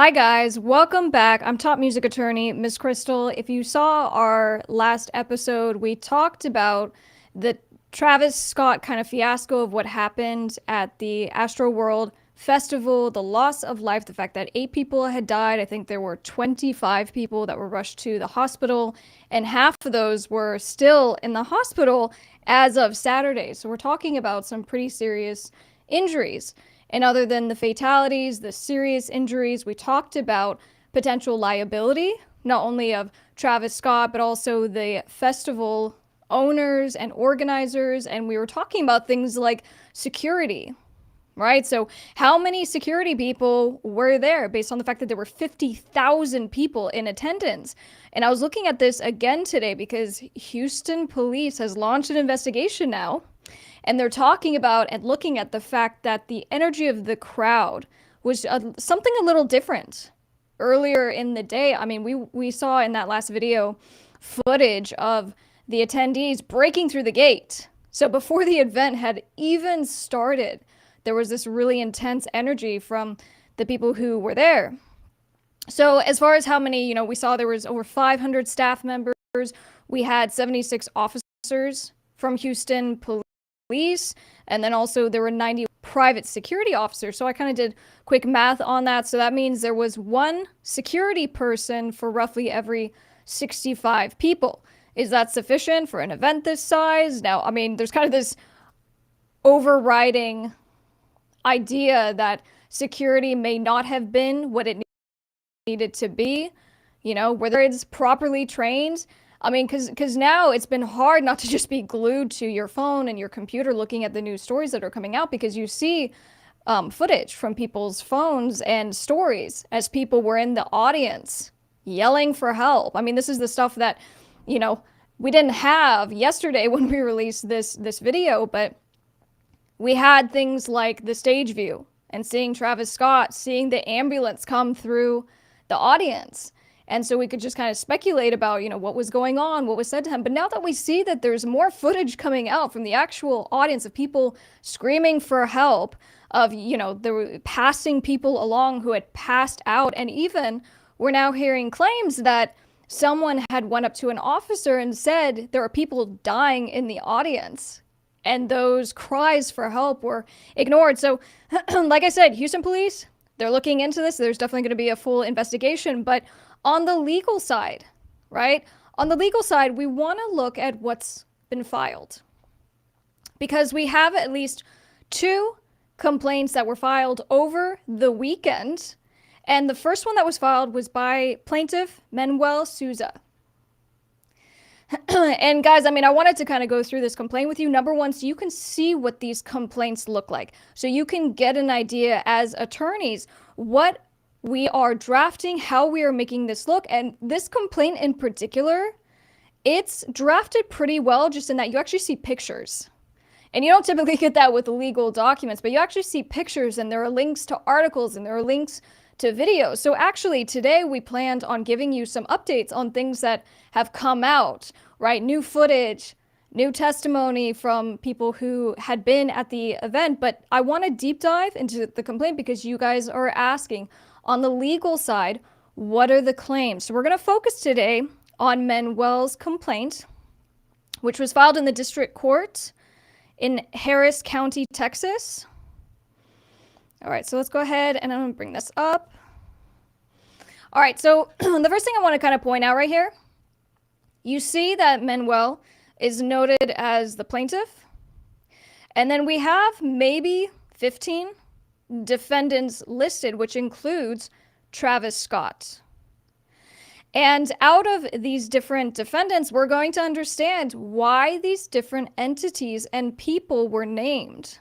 Hi guys, welcome back. I'm top music attorney, Miss Krystle. If you saw our last episode, we talked about the Travis Scott kind of fiasco of what happened at the Astroworld Festival, the loss of life, the fact that 8 people had died. I think there were 25 people that were rushed to the hospital, and half of those were still in the hospital as of Saturday. So we're talking about some pretty serious injuries. And other than the fatalities, the serious injuries, we talked about potential liability, not only of Travis Scott, but also the festival owners and organizers. And we were talking about things like security, right? So how many security people were there based on the fact that there were 50,000 people in attendance? And I was looking at this again today because Houston police has launched an investigation now. And they're talking about and looking at the fact that the energy of the crowd was something a little different earlier in the day. I mean, we saw in that last video footage of the attendees breaking through the gate. So before the event had even started, there was this really intense energy from the people who were there. So as far as how many, we saw there was over 500 staff members. We had 76 officers from Houston police, and then also there were 90 private security officers. So I kind of did quick math on that. So that means there was one security person for roughly every 65 people. Is that sufficient for an event this size? Now, I mean, there's kind of this overriding idea that security may not have been what it needed to be, whether it's properly trained. I mean, because now it's been hard not to just be glued to your phone and your computer looking at the news stories that are coming out, because you see footage from people's phones and stories as people were in the audience yelling for help. I mean, this is the stuff that, we didn't have yesterday when we released this video, but we had things like the stage view and seeing Travis Scott, seeing the ambulance come through the audience. And so we could just kind of speculate about, what was going on, what was said to him. But now that we see that there's more footage coming out from the actual audience of people screaming for help, of, there were passing people along who had passed out. And even we're now hearing claims that someone had went up to an officer and said there are people dying in the audience. And those cries for help were ignored. So like I said, Houston police, they're looking into this. There's definitely going to be a full investigation. But on the legal side, right? On the legal side, we want to look at what's been filed, because we have at least 2 complaints that were filed over the weekend. And the first one that was filed was by plaintiff Manuel Souza. And guys, I mean, I wanted to kind of go through this complaint with you. Number one, so you can see what these complaints look like. So you can get an idea as attorneys what we are drafting, how we are making this look. And this complaint in particular, it's drafted pretty well, just in that you actually see pictures. And you don't typically get that with legal documents, but you actually see pictures, and there are links to articles, and there are links to videos. So actually today we planned on giving you some updates on things that have come out, right? New footage, new testimony from people who had been at the event. But I want to deep dive into the complaint because you guys are asking, on the legal side, what are the claims? So we're going to focus today on Manuel's complaint, which was filed in the district court in Harris County, Texas. All right, so let's go ahead and I'm going to bring this up. All right, so the first thing I want to kind of point out right here, you see that Manuel is noted as the plaintiff. And then we have maybe 15 defendants listed, which includes Travis Scott. And out of these different defendants, we're going to understand why these different entities and people were named.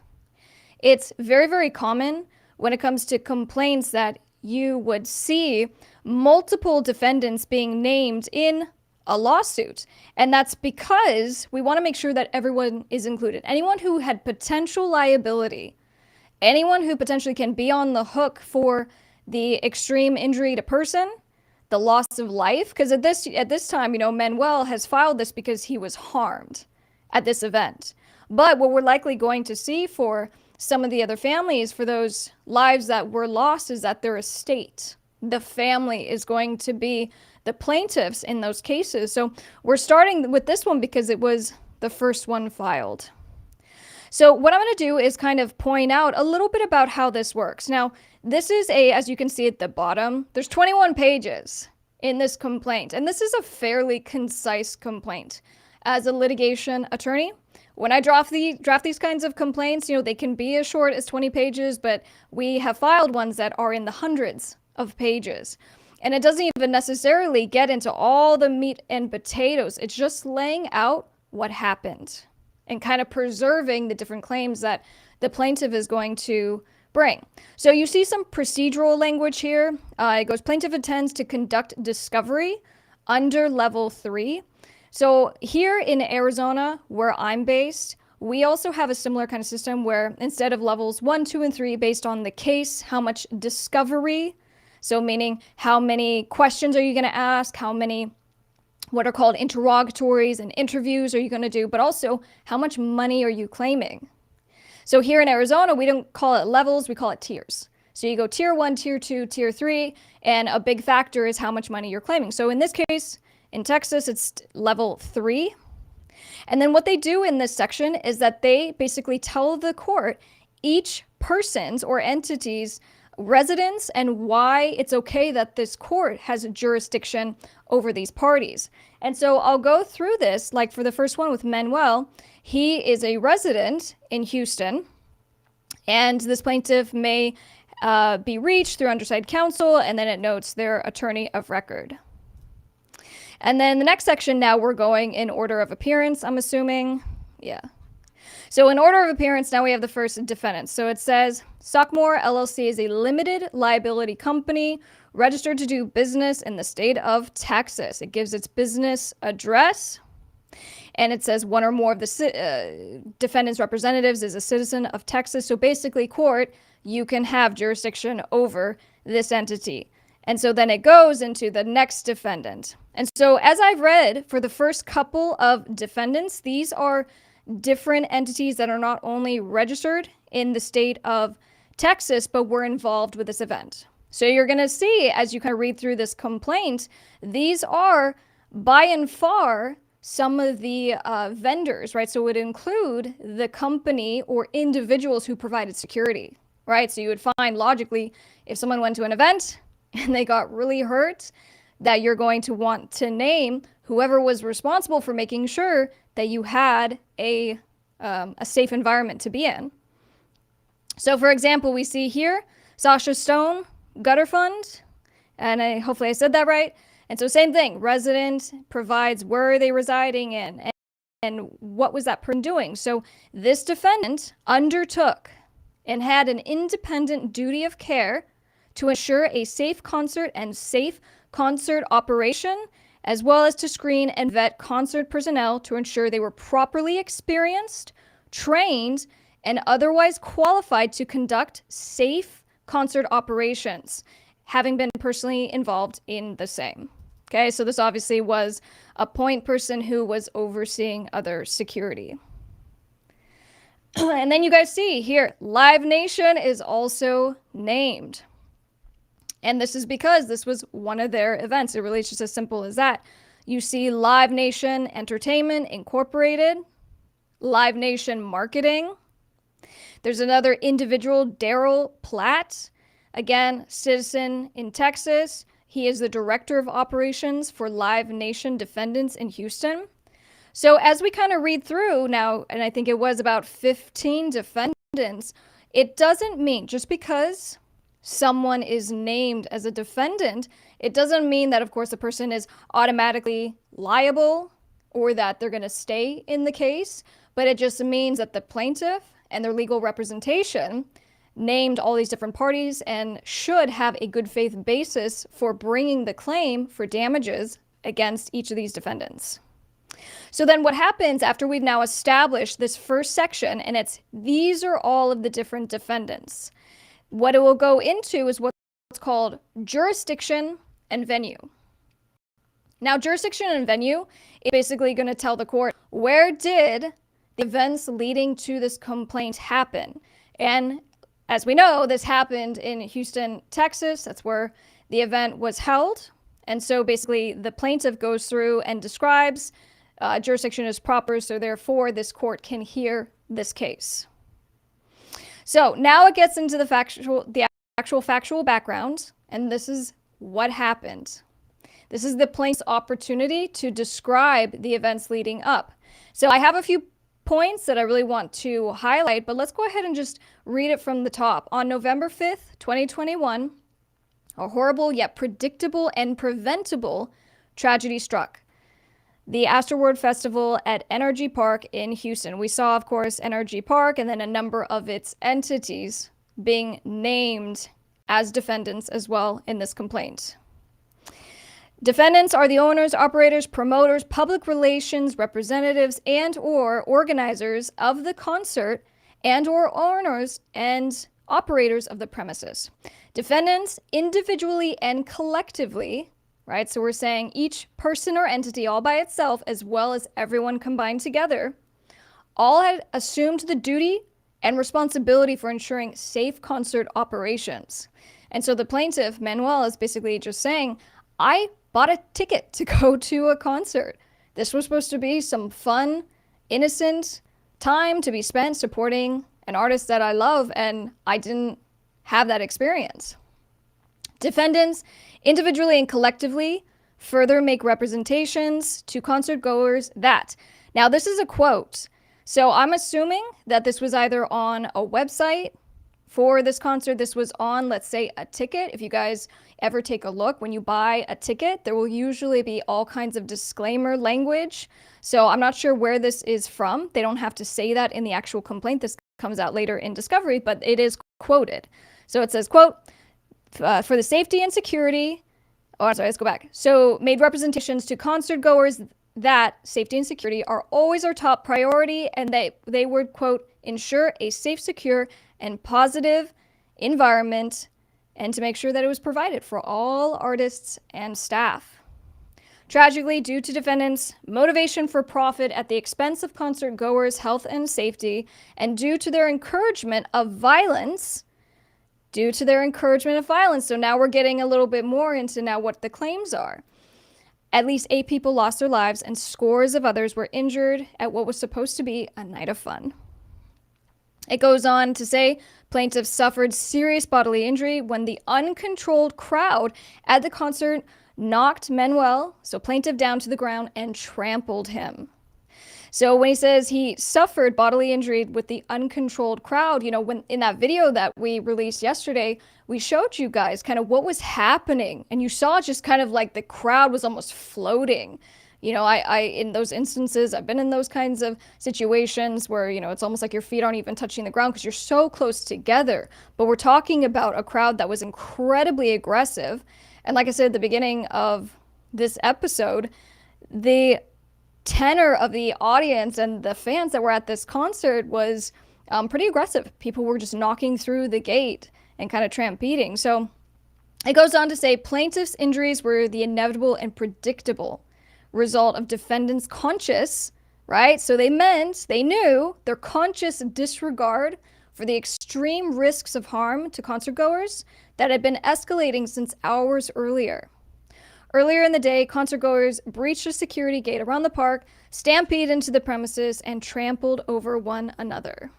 It's very, very common when it comes to complaints that you would see multiple defendants being named in a lawsuit. And that's because we want to make sure that everyone is included. Anyone who had potential liability, anyone who potentially can be on the hook for the extreme injury to person, the loss of life, because at this time, Manuel has filed this because he was harmed at this event. But what we're likely going to see for some of the other families, for those lives that were lost, is that their estate the family is going to be the plaintiffs in those cases. So we're starting with this one because it was the first one filed. So what I'm going to do is kind of point out a little bit about how this works. Now, this is as you can see at the bottom, there's 21 pages in this complaint, and this is a fairly concise complaint. As a litigation attorney, when I draft these kinds of complaints, they can be as short as 20 pages, but we have filed ones that are in the hundreds of pages. And it doesn't even necessarily get into all the meat and potatoes. It's just laying out what happened and kind of preserving the different claims that the plaintiff is going to bring. So you see some procedural language here. It goes, plaintiff intends to conduct discovery under level 3. So here in Arizona, where I'm based, we also have a similar kind of system where instead of levels 1, 2, and 3 based on the case, how much discovery, so meaning how many questions are you going to ask, how many what are called interrogatories and interviews are you going to do, but also how much money are you claiming? So here in Arizona, we don't call it levels, we call it tiers. So you go tier 1, tier 2, tier 3, and a big factor is how much money you're claiming. So in this case, in Texas, it's level 3. And then what they do in this section is that they basically tell the court each person's or entity's residence and why it's okay that this court has jurisdiction over these parties. And so I'll go through this, like for the first one with Manuel, he is a resident in Houston, and this plaintiff may be reached through undersigned counsel, and then it notes their attorney of record. And then the next section, now we're going in order of appearance, I'm assuming. Yeah. So in order of appearance, now we have the first defendant. So it says, Stockmore LLC is a limited liability company registered to do business in the state of Texas. It gives its business address, and it says one or more of the defendant's representatives is a citizen of Texas. So basically, court, you can have jurisdiction over this entity. And so then it goes into the next defendant. And so as I've read for the first couple of defendants, these are different entities that are not only registered in the state of Texas, but were involved with this event. So you're going to see, as you kind of read through this complaint, these are by and far some of the vendors, right? So it would include the company or individuals who provided security, right? So you would find logically, if someone went to an event and they got really hurt, that you're going to want to name whoever was responsible for making sure that you had a safe environment to be in. So for example, we see here, Sasha Stone, Gutter Fund, and hopefully I said that right. And so same thing, resident provides where are they residing in and what was that person doing. So this defendant undertook and had an independent duty of care to ensure a safe concert and safe concert operation, as well as to screen and vet concert personnel to ensure they were properly experienced, trained, and otherwise qualified to conduct safe concert operations, having been personally involved in the same. Okay, so this obviously was a point person who was overseeing other security. And then you guys see here, Live Nation is also named. And this is because this was one of their events. It really is just as simple as that. You see Live Nation Entertainment Incorporated, Live Nation Marketing. There's another individual, Daryl Platt, again, citizen in Texas. He is the director of operations for Live Nation defendants in Houston. So as we kind of read through now, and I think it was about 15 defendants, it doesn't mean just because someone is named as a defendant, it doesn't mean that, of course, the person is automatically liable or that they're going to stay in the case, but it just means that the plaintiff and their legal representation named all these different parties and should have a good faith basis for bringing the claim for damages against each of these defendants. So then what happens after we've now established this first section, and it's these are all of the different defendants, what it will go into is what's called jurisdiction and venue. Now, jurisdiction and venue is basically going to tell the court, where did the events leading to this complaint happen? And as we know, this happened in Houston, Texas. That's where the event was held. And so basically the plaintiff goes through and describes jurisdiction is proper, so therefore this court can hear this case. So now it gets into the actual factual background, and this is what happened. This is the plaintiff's opportunity to describe the events leading up. So I have a few points that I really want to highlight, but let's go ahead and just read it from the top. On November 5th, 2021, a horrible yet predictable and preventable tragedy struck. The Astroworld Festival at Energy Park in Houston. We saw, of course, Energy Park and then a number of its entities being named as defendants as well in this complaint. Defendants are the owners, operators, promoters, public relations representatives, and or organizers of the concert and or owners and operators of the premises. Defendants individually and collectively, right? So we're saying each person or entity all by itself as well as everyone combined together, all had assumed the duty and responsibility for ensuring safe concert operations. And so the plaintiff, Manuel, is basically just saying, I bought a ticket to go to a concert. This was supposed to be some fun, innocent time to be spent supporting an artist that I love, and I didn't have that experience. Defendants, individually and collectively, further make representations to concert goers that, now this is a quote, so I'm assuming that this was either on a website for this concert, this was on, let's say, a ticket. If you guys ever take a look, when you buy a ticket, there will usually be all kinds of disclaimer language. So I'm not sure where this is from. They don't have to say that in the actual complaint. This comes out later in discovery, but it is quoted. So it says, quote, for the safety and security, oh, sorry, let's go back. So made representations to concert goers that safety and security are always our top priority, and they would, quote, ensure a safe, secure, and positive environment, and to make sure that it was provided for all artists and staff. Tragically, due to defendants' motivation for profit at the expense of concert goers' health and safety, and due to their encouragement of violence, so now we're getting a little bit more into now what the claims are. At least 8 people lost their lives and scores of others were injured at what was supposed to be a night of fun. It goes on to say, plaintiffs suffered serious bodily injury when the uncontrolled crowd at the concert knocked Manuel, so plaintiff, down to the ground and trampled him. So when he says he suffered bodily injury with the uncontrolled crowd, you know, when in that video that we released yesterday, we showed you guys kind of what was happening, and you saw just kind of like the crowd was almost floating. You know, I in those instances, I've been in those kinds of situations where, you know, it's almost like your feet aren't even touching the ground because you're so close together. But we're talking about a crowd that was incredibly aggressive. And like I said at the beginning of this episode, the tenor of the audience and the fans that were at this concert was pretty aggressive. People were just knocking through the gate and kind of trampeding. So it goes on to say plaintiff's injuries were the inevitable and predictable result of defendants' conscious, right? So they knew their conscious disregard for the extreme risks of harm to concertgoers that had been escalating since hours earlier. Earlier in the day, concertgoers breached a security gate around the park, stampeded into the premises, and trampled over one another.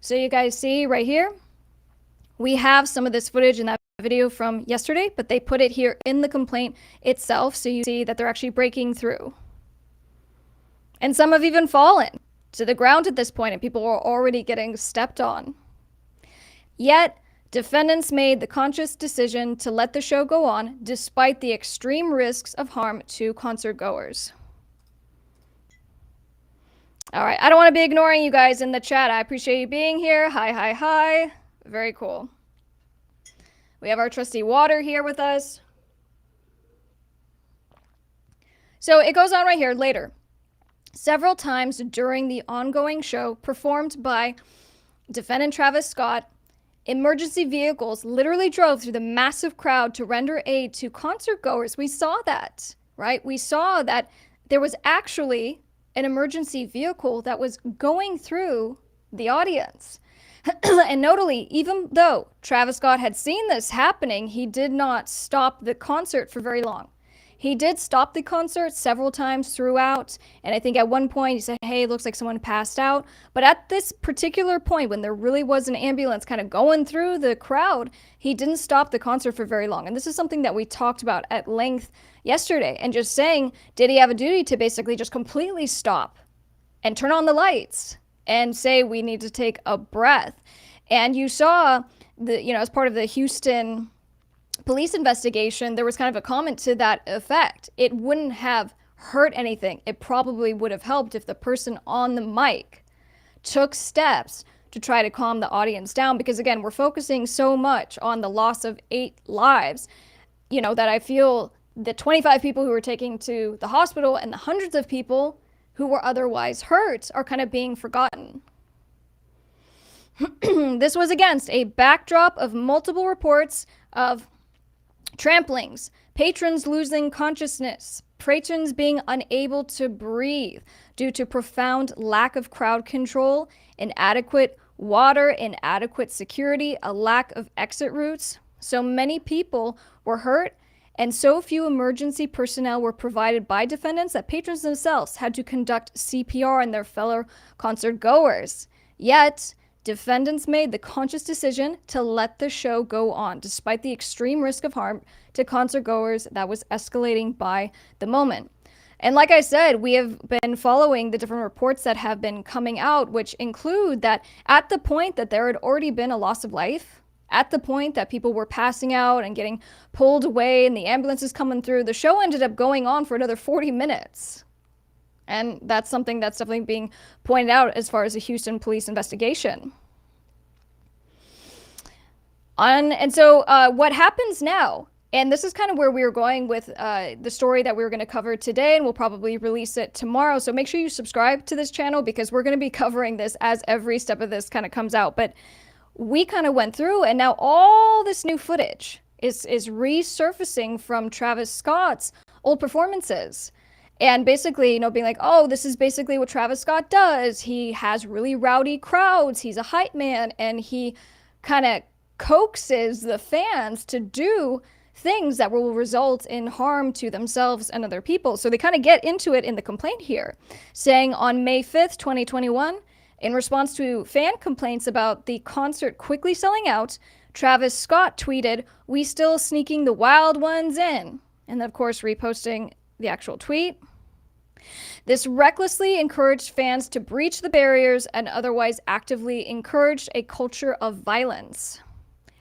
So you guys see right here, we have some of this footage in that video from yesterday, but they put it here in the complaint itself, so you see that they're actually breaking through. And some have even fallen to the ground at this point, and people are already getting stepped on. Yet, defendants made the conscious decision to let the show go on despite the extreme risks of harm to concert goers. All right, I don't want to be ignoring you guys in the chat. I appreciate you being here. Hi, hi, hi. Very cool. We have our trusty water here with us. So it goes on right here later. Several times during the ongoing show performed by defendant Travis Scott, emergency vehicles literally drove through the massive crowd to render aid to concert goers. We saw that, right? We saw that there was actually an emergency vehicle that was going through the audience. And notably, even though Travis Scott had seen this happening, he did not stop the concert for very long. He did stop the concert several times throughout, and I think at one point he said, hey, it looks like someone passed out. But at this particular point, when there really was an ambulance kind of going through the crowd, he didn't stop the concert for very long. And this is something that we talked about at length yesterday, and just saying, did he have a duty to basically just completely stop and turn on the lights and say, we need to take a breath? And you saw as part of the Houston police investigation, there was kind of a comment to that effect. It wouldn't have hurt anything. It probably would have helped if the person on the mic took steps to try to calm the audience down, because again, we're focusing so much on the loss of 8 lives, that I feel the 25 people who were taken to the hospital and the hundreds of people who were otherwise hurt are kind of being forgotten. This was against a backdrop of multiple reports of tramplings, patrons losing consciousness, patrons being unable to breathe due to profound lack of crowd control, inadequate water, inadequate security, a lack of exit routes. So many people were hurt, and so few emergency personnel were provided by defendants that patrons themselves had to conduct CPR on their fellow concert goers. Yet, defendants made the conscious decision to let the show go on, despite the extreme risk of harm to concert goers that was escalating by the moment. And like I said, we have been following the different reports that have been coming out, which include that at the point that there had already been a loss of life, at the point that people were passing out and getting pulled away and the ambulances coming through, the show ended up going on for another 40 minutes. And that's something that's definitely being pointed out as far as the Houston police investigation. So what happens now, and this is kind of where we were going with the story that we were going to cover today, and we'll probably release it tomorrow. So make sure you subscribe to this channel, because we're going to be covering this as every step of this kind of comes out. But we kind of went through, and now all this new footage is resurfacing from Travis Scott's old performances. And basically, being like, oh, this is basically what Travis Scott does. He has really rowdy crowds. He's a hype man. And he kind of coaxes the fans to do things that will result in harm to themselves and other people. So they kind of get into it in the complaint here, saying on May 5th, 2021, in response to fan complaints about the concert quickly selling out, Travis Scott tweeted, "We still sneaking the wild ones in." And of course, reposting the actual tweet. This recklessly encouraged fans to breach the barriers and otherwise actively encouraged a culture of violence.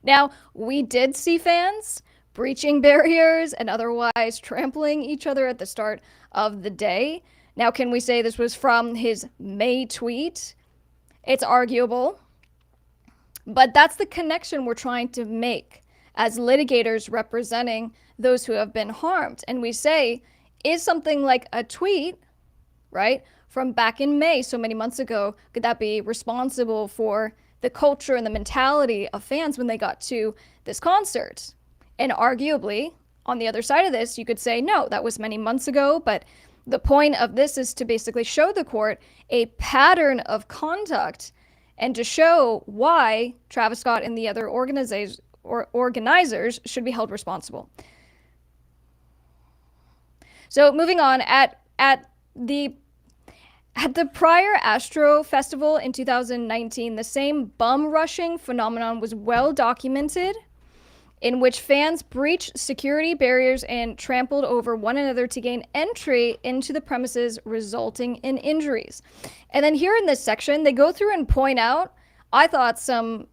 Now, we did see fans breaching barriers and otherwise trampling each other at the start of the day. Now, can we say this was from his May tweet? It's arguable, but that's the connection we're trying to make as litigators representing those who have been harmed. And we say, is something like a tweet, right, from back in May, so many months ago, could that be responsible for the culture and the mentality of fans when they got to this concert? And arguably, on the other side of this, you could say, no, that was many months ago, but the point of this is to basically show the court a pattern of conduct and to show why Travis Scott and the other organizers should be held responsible. So moving on, at the prior Astro Festival in 2019, the same bum rushing phenomenon was well documented, in which fans breached security barriers and trampled over one another to gain entry into the premises, resulting in injuries. And then here in this section, they go through and point out, I thought, some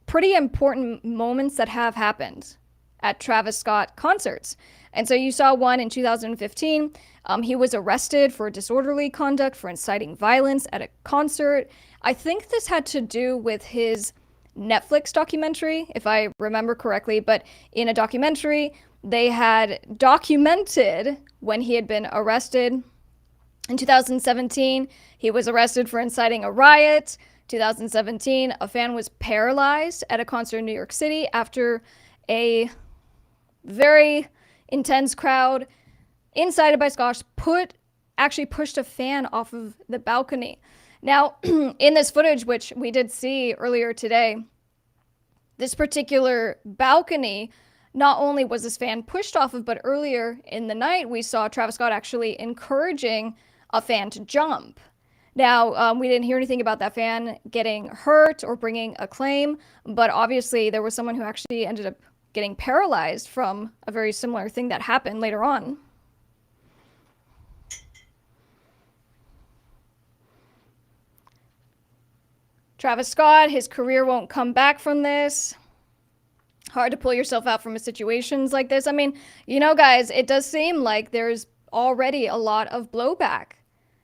pretty important moments that have happened at Travis Scott concerts. And so you saw one in 2015. He was arrested for disorderly conduct for inciting violence at a concert. I think this had to do with his Netflix documentary, if I remember correctly, but in a documentary, they had documented when he had been arrested. In 2017, he was arrested for inciting a riot. 2017, a fan was paralyzed at a concert in New York City after a very intense crowd incited by Scott actually pushed a fan off of the balcony. Now, in this footage, which we did see earlier today, this particular balcony, not only was this fan pushed off of, but earlier in the night, we saw Travis Scott actually encouraging a fan to jump. Now, we didn't hear anything about that fan getting hurt or bringing a claim, but obviously there was someone who actually ended up getting paralyzed from a very similar thing that happened later on. Travis Scott, his career won't come back from this. Hard to pull yourself out from situations like this. I mean, you know, guys, it does seem like there's already a lot of blowback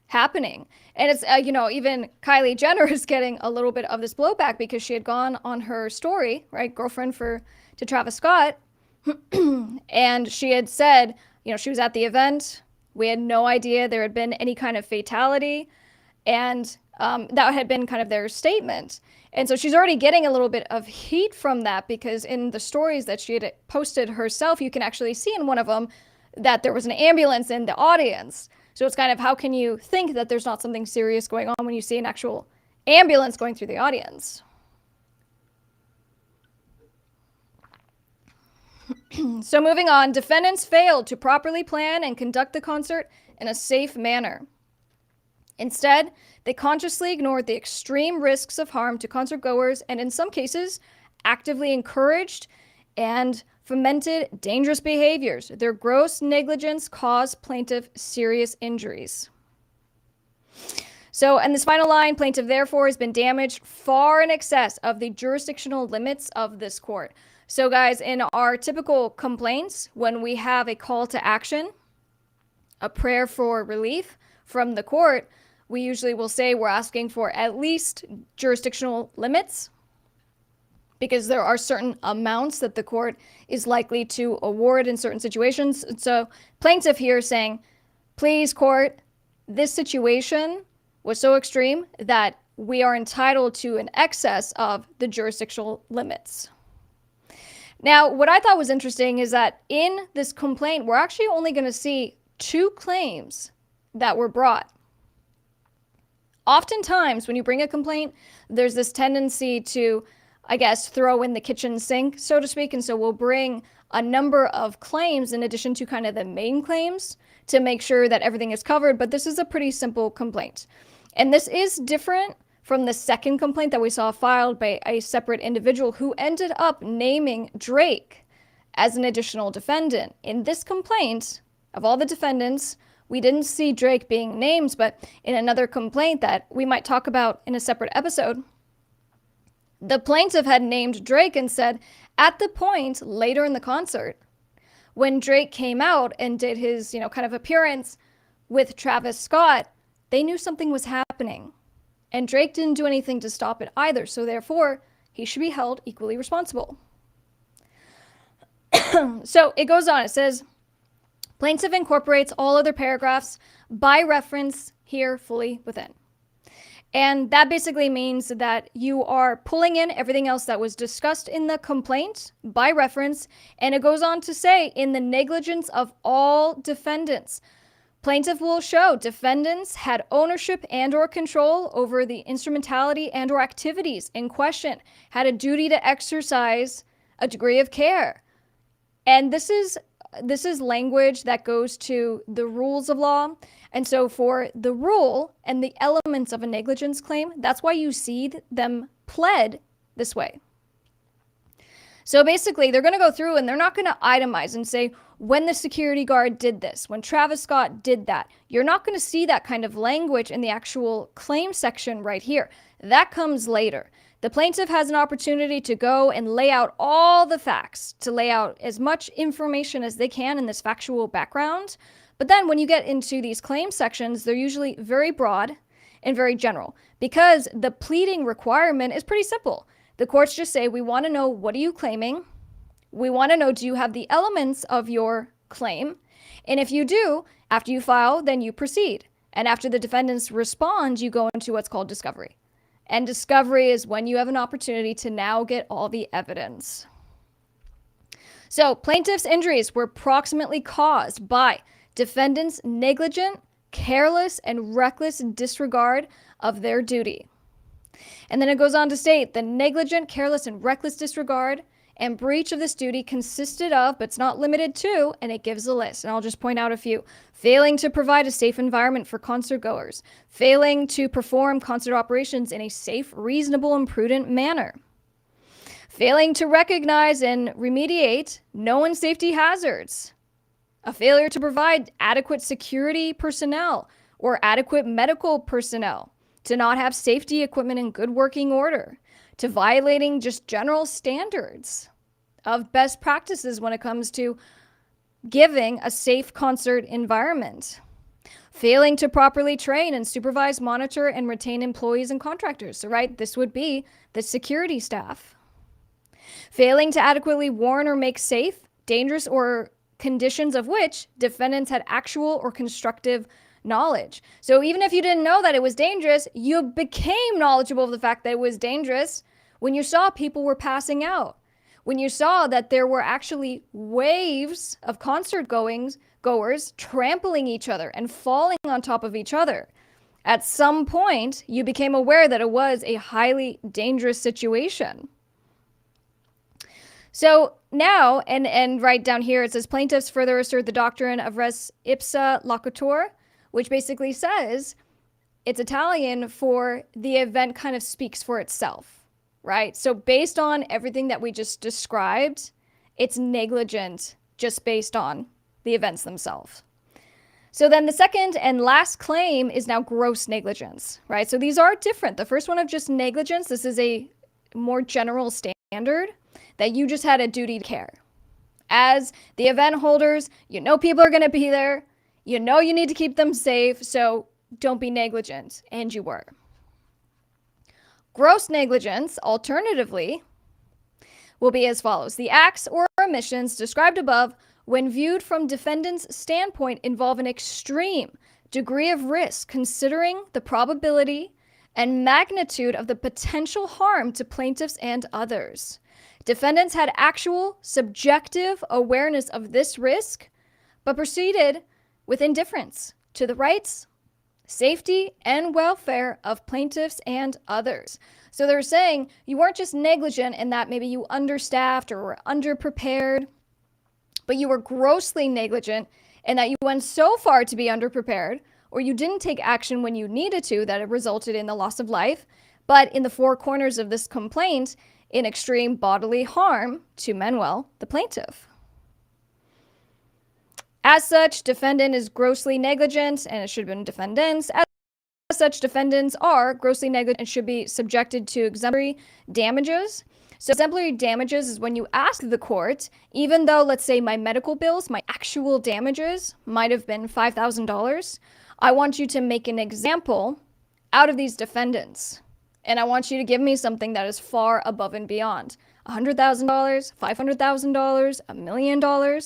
happening. And it's, you know, even Kylie Jenner is getting a little bit of this blowback because she had gone on her story, right, girlfriend to Travis Scott, and she had said, you know, she was at the event. We had no idea there had been any kind of fatality. And that had been kind of their statement. And so she's already getting a little bit of heat from that because in the stories that she had posted herself, you can actually see in one of them that there was an ambulance in the audience. So it's kind of, how can you think that there's not something serious going on when you see an actual ambulance going through the audience? So moving on, defendants failed to properly plan and conduct the concert in a safe manner. Instead, they consciously ignored the extreme risks of harm to concertgoers and in some cases actively encouraged and fomented dangerous behaviors. Their gross negligence caused plaintiff serious injuries. So, in this final line, plaintiff therefore has been damaged far in excess of the jurisdictional limits of this court. So guys, in our typical complaints, when we have a call to action, a prayer for relief from the court, we usually will say we're asking for at least jurisdictional limits because there are certain amounts that the court is likely to award in certain situations. So plaintiff here is saying, please court, this situation was so extreme that we are entitled to an excess of the jurisdictional limits. Now, what I thought was interesting is that in this complaint, we're actually only going to see 2 claims that were brought. Oftentimes, when you bring a complaint, there's this tendency to, I guess, throw in the kitchen sink, so to speak. And so we'll bring a number of claims in addition to kind of the main claims to make sure that everything is covered. But this is a pretty simple complaint. And this is different from the second complaint that we saw filed by a separate individual who ended up naming Drake as an additional defendant. In this complaint, of all the defendants, we didn't see Drake being named, but in another complaint that we might talk about in a separate episode, the plaintiff had named Drake and said, at the point later in the concert, when Drake came out and did his, you know, kind of appearance with Travis Scott, they knew something was happening. And Drake didn't do anything to stop it either, so therefore, he should be held equally responsible. So it goes on, it says, plaintiff incorporates all other paragraphs by reference here fully within. And that basically means that you are pulling in everything else that was discussed in the complaint by reference. And it goes on to say, in the negligence of all defendants, plaintiff will show defendants had ownership and or control over the instrumentality and or activities in question, had a duty to exercise a degree of care. And this is language that goes to the rules of law. And so for the rule and the elements of a negligence claim, that's why you see them pled this way. So basically, they're going to go through and they're not going to itemize and say, when the security guard did this, when Travis Scott did that. You're not going to see that kind of language in the actual claim section right here. That comes later. The plaintiff has an opportunity to go and lay out all the facts, to lay out as much information as they can in this factual background. But then when you get into these claim sections, they're usually very broad and very general because the pleading requirement is pretty simple. The courts just say, we want to know, what are you claiming? We want to know, do you have the elements of your claim? And if you do, after you file, then you proceed. And after the defendants respond, you go into what's called discovery. And discovery is when you have an opportunity to now get all the evidence. So plaintiff's injuries were proximately caused by defendant's negligent careless and reckless disregard of their duty. And then it goes on to state the negligent, careless, and reckless disregard and breach of this duty consisted of, but it's not limited to, and it gives a list. And I'll just point out a few. Failing to provide a safe environment for concert goers. Failing to perform concert operations in a safe, reasonable, and prudent manner. Failing to recognize and remediate known safety hazards. A failure to provide adequate security personnel or adequate medical personnel. To not have safety equipment in good working order. To violating just general standards of best practices when it comes to giving a safe concert environment. Failing to properly train and supervise, monitor, and retain employees and contractors. So, right, this would be the security staff. Failing to adequately warn or make safe, dangerous, or conditions of which defendants had actual or constructive knowledge. So even if you didn't know that it was dangerous, you became knowledgeable of the fact that it was dangerous when you saw people were passing out. When you saw that there were actually waves of concert goers trampling each other and falling on top of each other. At some point, you became aware that it was a highly dangerous situation. So now, and right down here, it says plaintiffs further assert the doctrine of res ipsa loquitur, which basically says it's Italian for the event kind of speaks for itself. Right? So based on everything that we just described, it's negligent just based on the events themselves. So then the second and last claim is now gross negligence, right? So these are different. The first one of just negligence, this is a more general standard that you just had a duty to care. As the event holders, you know people are going to be there. You know you need to keep them safe, so don't be negligent. And you were. Gross negligence, alternatively, will be as follows. The acts or omissions described above, when viewed from defendant's standpoint, involve an extreme degree of risk, considering the probability and magnitude of the potential harm to plaintiffs and others. Defendants had actual subjective awareness of this risk, but proceeded with indifference to the rights, safety, and welfare of plaintiffs and others. So they're saying you weren't just negligent in that maybe you understaffed or were underprepared, but you were grossly negligent in that you went so far to be underprepared, or you didn't take action when you needed to that it resulted in the loss of life, but in the four corners of this complaint, in extreme bodily harm to Manuel, the plaintiff. As such, defendant is grossly negligent, and it should have been defendants. As such, defendants are grossly negligent and should be subjected to exemplary damages. So exemplary damages is when you ask the court, even though, let's say, my medical bills, my actual damages might have been $5,000, I want you to make an example out of these defendants. And I want you to give me something that is far above and beyond. $100,000, $500,000, $1 million.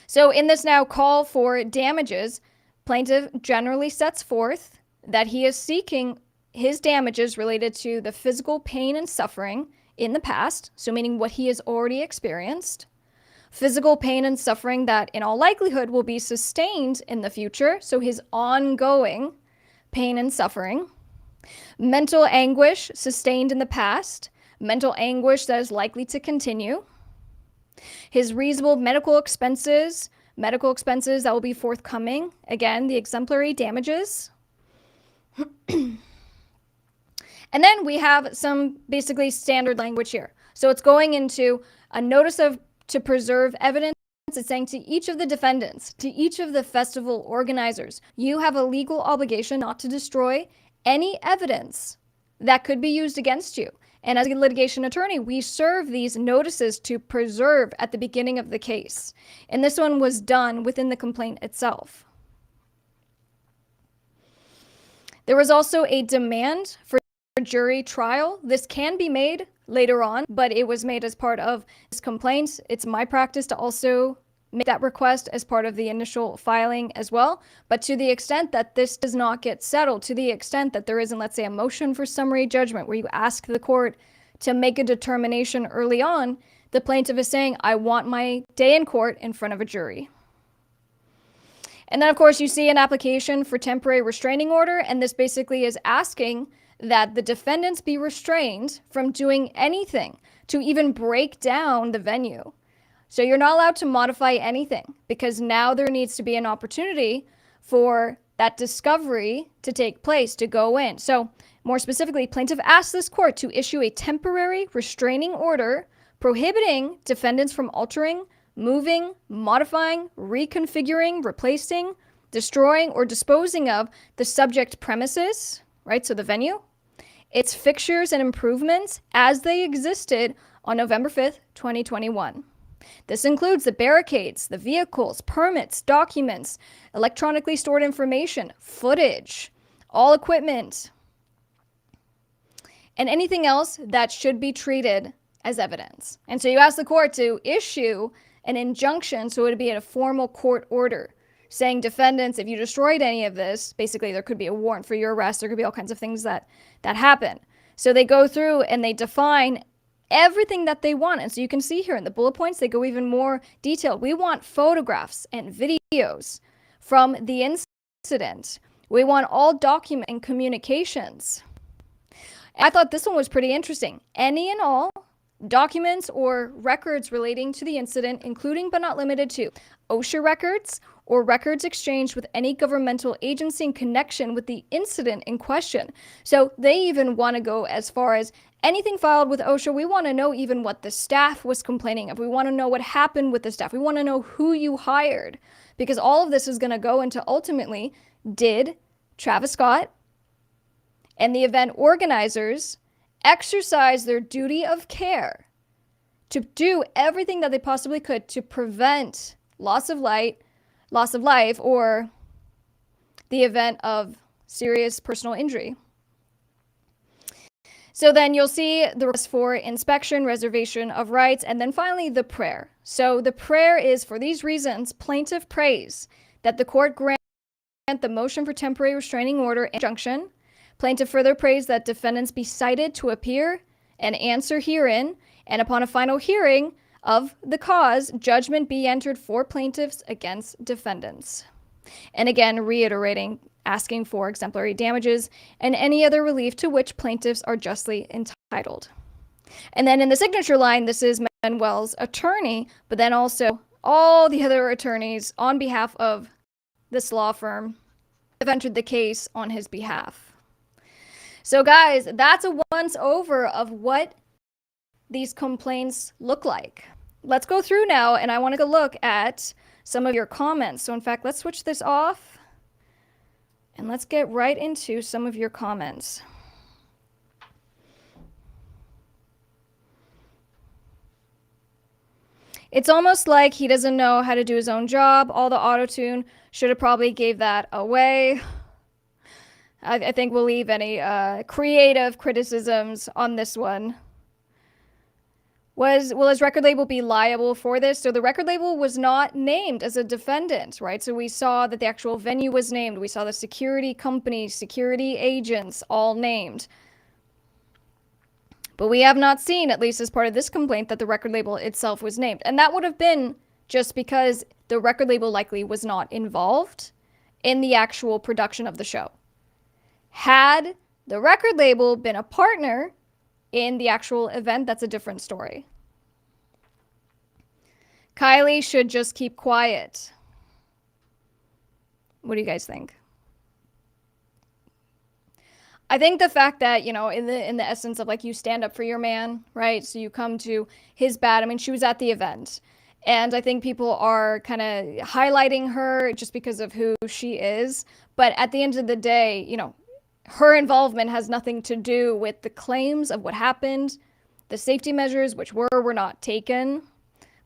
So in this now call for damages, plaintiff generally sets forth that he is seeking his damages related to the physical pain and suffering in the past, so meaning what he has already experienced, physical pain and suffering that in all likelihood will be sustained in the future, so his ongoing pain and suffering, mental anguish sustained in the past, mental anguish that is likely to continue, his reasonable medical expenses that will be forthcoming, again, the exemplary damages. And then we have some basically standard language here. So it's going into a notice to preserve evidence. It's saying to each of the defendants, to each of the festival organizers, you have a legal obligation not to destroy any evidence that could be used against you. And as a litigation attorney, we serve these notices to preserve at the beginning of the case. And this one was done within the complaint itself. There was also a demand for jury trial. This can be made later on, but it was made as part of this complaint. It's my practice to also make that request as part of the initial filing as well. But to the extent that this does not get settled, to the extent that there isn't, let's say, a motion for summary judgment where you ask the court to make a determination early on, the plaintiff is saying, I want my day in court in front of a jury. And then, of course, you see an application for temporary restraining order, and this basically is asking that the defendants be restrained from doing anything to even break down the venue. So you're not allowed to modify anything, because now there needs to be an opportunity for that discovery to take place, to go in. So more specifically, plaintiff asked this court to issue a temporary restraining order prohibiting defendants from altering, moving, modifying, reconfiguring, replacing, destroying, or disposing of the subject premises, right? So the venue, its fixtures and improvements as they existed on November 5th, 2021. This includes the barricades, the vehicles, permits, documents, electronically stored information, footage, all equipment, and anything else that should be treated as evidence. And so you ask the court to issue an injunction, so it would be a formal court order saying, defendants, if you destroyed any of this, basically there could be a warrant for your arrest, there could be all kinds of things that happen. So they go through and they define everything that they want. And so you can see here in the bullet points, they go even more detailed. We want photographs and videos from the incident. We want all document and communications. I thought this one was pretty interesting. Any and all documents or records relating to the incident, including but not limited to OSHA records or records exchanged with any governmental agency in connection with the incident in question. So they even want to go as far as anything filed with OSHA. We want to know even what the staff was complaining of. We want to know what happened with the staff. We want to know who you hired, because all of this is going to go into ultimately, did Travis Scott and the event organizers exercise their duty of care to do everything that they possibly could to prevent loss of life, or the event of serious personal injury. So then you'll see the request for inspection, reservation of rights, and then finally the prayer. So the prayer is, for these reasons, plaintiff prays that the court grant the motion for temporary restraining order and injunction. Plaintiff further prays that defendants be cited to appear and answer herein, and upon a final hearing of the cause, judgment be entered for plaintiffs against defendants. And again, reiterating, asking for exemplary damages and any other relief to which plaintiffs are justly entitled. And then in the signature line, this is Manuel's attorney, but then also all the other attorneys on behalf of this law firm have entered the case on his behalf. So guys, that's a once over of what these complaints look like. Let's go through now, and I want to look at some of your comments. So in fact, let's switch this off and let's get right into some of your comments. It's almost like he doesn't know how to do his own job. All the auto-tune should have probably gave that away. I think we'll leave any creative criticisms on this one. Will his record label be liable for this? So the record label was not named as a defendant, right? So we saw that the actual venue was named. We saw the security company, security agents all named. But we have not seen, at least as part of this complaint, that the record label itself was named. And that would have been just because the record label likely was not involved in the actual production of the show. Had the record label been a partner in the actual event, that's a different story. Kylie should just keep quiet. What do you guys think? I think the fact that, you know, in the essence of like you stand up for your man, right? So you come to his bat. I mean, she was at the event. And I think people are kind of highlighting her just because of who she is. But at the end of the day, you know, her involvement has nothing to do with the claims of what happened, the safety measures, which were not taken.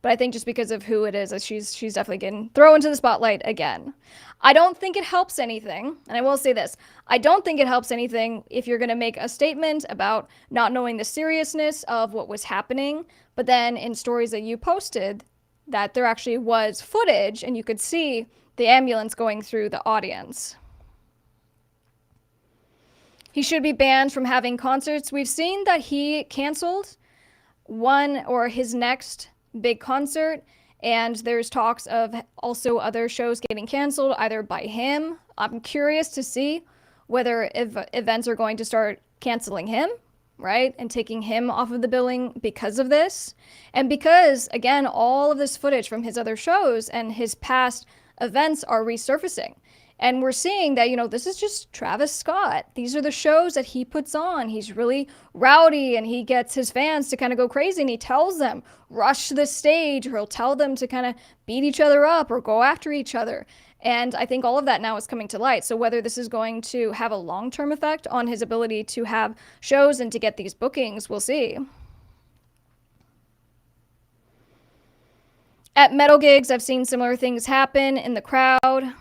But I think just because of who it is, she's definitely getting thrown into the spotlight again. I don't think it helps anything, and I will say this. I don't think it helps anything if you're going to make a statement about not knowing the seriousness of what was happening, but then in stories that you posted, that there actually was footage, and you could see the ambulance going through the audience. He should be banned from having concerts. We've seen that he canceled one or his next big concert, And there's talks of also other shows getting canceled either by him. I'm curious to see whether events are going to start canceling him, right? And taking him off of the billing because of this. And because, again, all of this footage from his other shows and his past events are resurfacing. And we're seeing that, this is just Travis Scott. These are the shows that he puts on. He's really rowdy and he gets his fans to kind of go crazy and he tells them, rush the stage, or he'll tell them to kind of beat each other up or go after each other. And I think all of that now is coming to light. So whether this is going to have a long-term effect on his ability to have shows and to get these bookings, we'll see. At metal gigs, I've seen similar things happen in the crowd.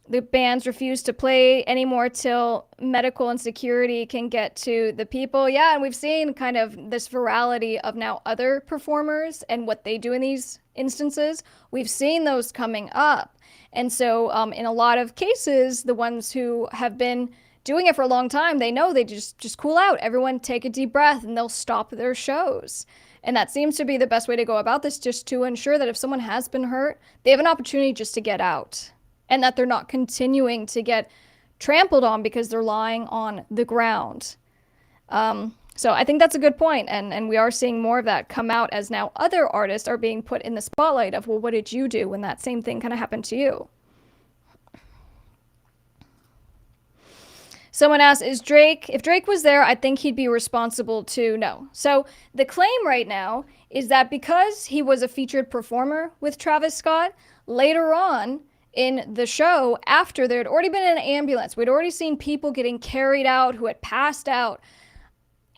The bands refuse to play anymore till medical and security can get to the people. Yeah, and we've seen kind of this virality of now other performers and what they do in these instances. We've seen those coming up. And so in a lot of cases, the ones who have been doing it for a long time, they know they just cool out. Everyone take a deep breath and they'll stop their shows. And that seems to be the best way to go about this, just to ensure that if someone has been hurt, they have an opportunity just to get out. And that they're not continuing to get trampled on because they're lying on the ground. So I think that's a good point. And we are seeing more of that come out as now other artists are being put in the spotlight of, well, what did you do when that same thing kind of happened to you? Someone asked, if Drake was there, I think he'd be responsible too. No. So the claim right now is that because he was a featured performer with Travis Scott, later on, in the show, after there had already been an ambulance, we'd already seen people getting carried out who had passed out,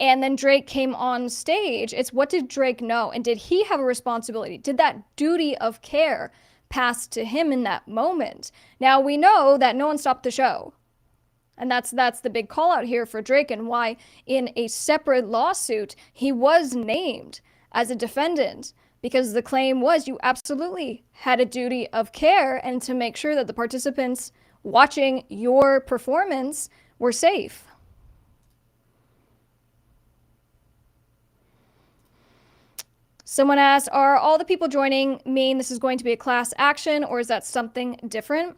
and then Drake came on stage. It's what did Drake know? And did he have a responsibility? Did that duty of care pass to him in that moment? Now, we know that no one stopped the show. And that's the big call out here for Drake, and why in a separate lawsuit, he was named as a defendant. Because the claim was you absolutely had a duty of care and to make sure that the participants watching your performance were safe. Someone asked, are all the people joining mean this is going to be a class action, or is that something different?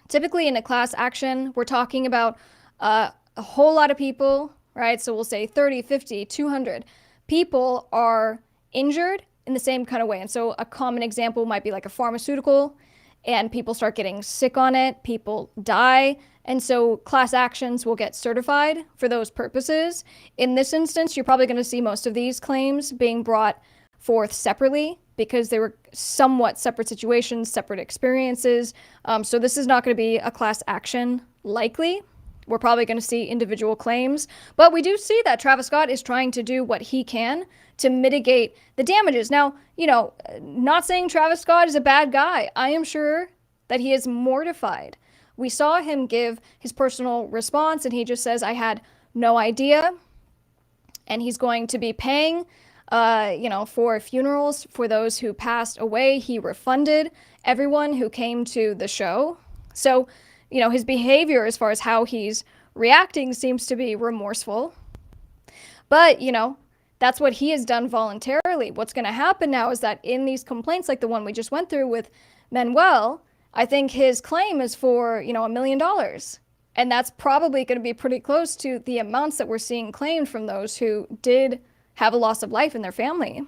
Typically in a class action, we're talking about a whole lot of people, right? So we'll say 30, 50, 200 people are injured in the same kind of way. And so a common example might be like a pharmaceutical, and people start getting sick on it, people die, and so class actions will get certified for those purposes. In this instance, you're probably going to see most of these claims being brought forth separately because they were somewhat separate situations, separate experiences. So this is not going to be a class action likely. We're probably going to see individual claims, but we do see that Travis Scott is trying to do what he can to mitigate the damages. Now, not saying Travis Scott is a bad guy. I am sure that he is mortified. We saw him give his personal response, and he just says, I had no idea. And he's going to be paying, for funerals for those who passed away. He refunded everyone who came to the show. So, his behavior as far as how he's reacting seems to be remorseful. But, that's what he has done voluntarily. What's going to happen now is that in these complaints, like the one we just went through with Manuel, I think his claim is for, $1 million. And that's probably going to be pretty close to the amounts that we're seeing claimed from those who did have a loss of life in their family.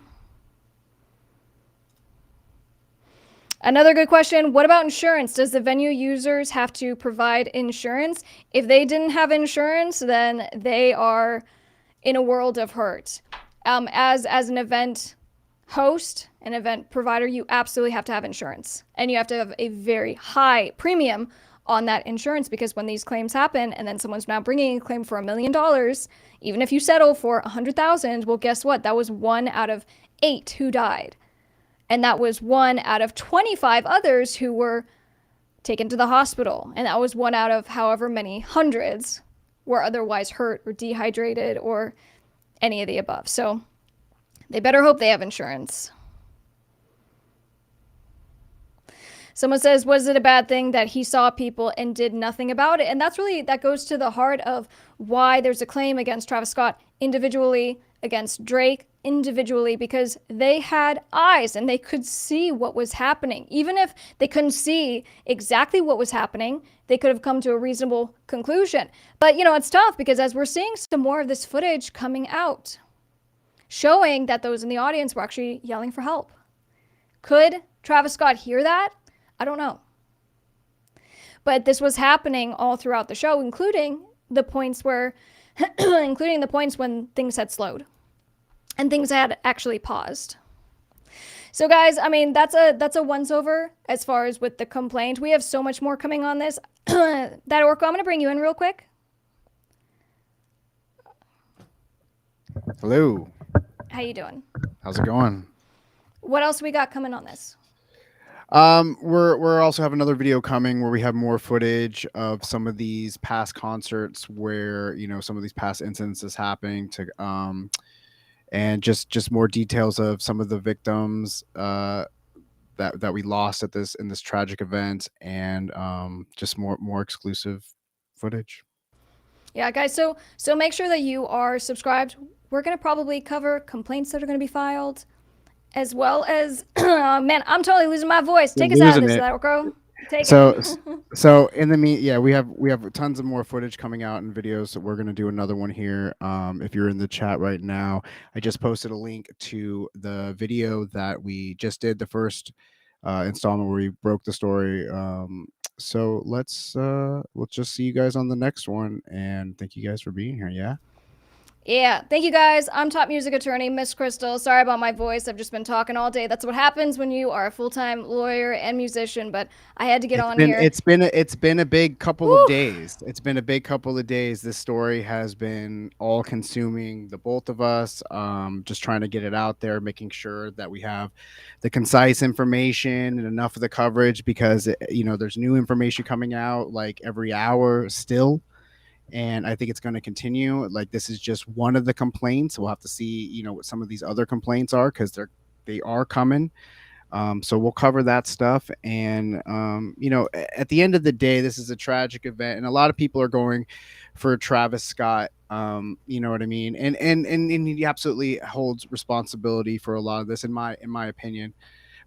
Another good question, what about insurance? Does the venue users have to provide insurance? If they didn't have insurance, then they are in a world of hurt. As an event host, an event provider, you absolutely have to have insurance. And you have to have a very high premium on that insurance, because when these claims happen and then someone's now bringing a claim for $1 million, even if you settle for 100,000, well, guess what? That was 1 out of 8 who died. And that was 1 out of 25 others who were taken to the hospital. And that was 1 out of however many hundreds were otherwise hurt or dehydrated or any of the above. So they better hope they have insurance. Someone says, was it a bad thing that he saw people and did nothing about it? And that goes to the heart of why there's a claim against Travis Scott individually, against Drake individually because they had eyes and they could see what was happening. Even if they couldn't see exactly what was happening, they could have come to a reasonable conclusion. But, you know, it's tough because as we're seeing some more of this footage coming out, showing that those in the audience were actually yelling for help. Could Travis Scott hear that? I don't know. But this was happening all throughout the show, including the points where, including the points when things had slowed and things had actually paused. So guys, I mean, that's a once over as far as with the complaint. We have so much more coming on this. That ORKO, I'm going to bring you in real quick. Hello. How you doing? How's it going? What else we got coming on this? We're also have another video coming where we have more footage of some of these past concerts where, you know, some of these past incidences happening to and just more details of some of the victims that we lost at this in this tragic event, and just more exclusive footage. Yeah, guys, so make sure that you are subscribed. We're going to probably cover complaints that are going to be filed, as well as, man, I'm totally losing my voice. Take us out of this, ORKO. Take it. So in the we have tons of more footage coming out and videos. So we're going to do another one here. If you're in the chat right now, I just posted a link to the video that we just did, the first installment where we broke the story. So let's just see you guys on the next one, and thank you guys for being here. Yeah, thank you guys. I'm top music attorney, Miss Krystle. Sorry about my voice. I've just been talking all day. That's what happens when you are a full-time lawyer and musician, but I had to get on here. It's been a big couple of days. It's been a big couple of days. This story has been all consuming the both of us. Just trying to get it out there, making sure that we have the concise information and enough of the coverage, because you know, there's new information coming out like every hour still. And I think it's going to continue. Like, this is just one of the complaints. We'll have to see, you know, what some of these other complaints are, because they are coming. So we'll cover that stuff. And you know, at the end of the day, this is a tragic event, and a lot of people are going for Travis Scott. You know what I mean? And he absolutely holds responsibility for a lot of this, in my opinion.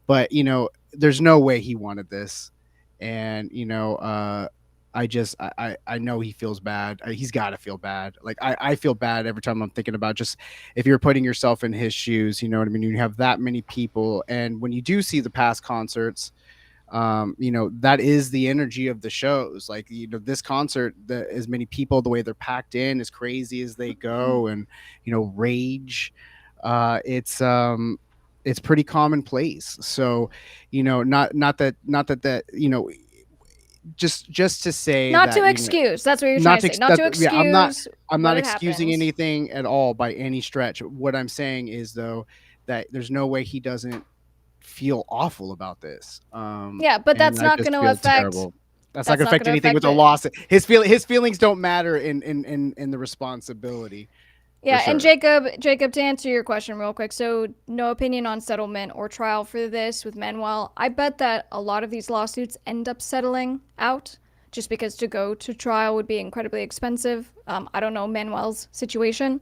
But you know, there's no way he wanted this, and you know, I know he feels bad. He's got to feel bad. Like I feel bad every time I'm thinking about, just if you're putting yourself in his shoes, you know what I mean? You have that many people. And when you do see the past concerts, you know, that is the energy of the shows. Like, you know, this concert, as many people, the way they're packed in, as crazy as they go, and, you know, rage, it's pretty commonplace. So, you know, not that, you know, just to say not that, to excuse, that's what you're trying to say. Not to excuse. Yeah, I'm not excusing anything at all by any stretch. What I'm saying is, though, that there's no way he doesn't feel awful about this. Yeah, but that's not going to affect. Terrible. That's not going to affect anything with the loss. His feelings don't matter in the responsibility. Yeah, sure. And Jacob, to answer your question real quick, so no opinion on settlement or trial for this with Manuel. I bet that a lot of these lawsuits end up settling out, just because to go to trial would be incredibly expensive. I don't know Manuel's situation,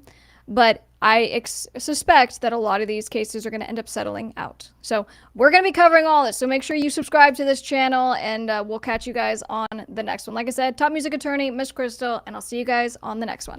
but I suspect that a lot of these cases are going to end up settling out. So we're going to be covering all this. So make sure you subscribe to this channel, and we'll catch you guys on the next one. Like I said, top music attorney, Miss Krystle, and I'll see you guys on the next one.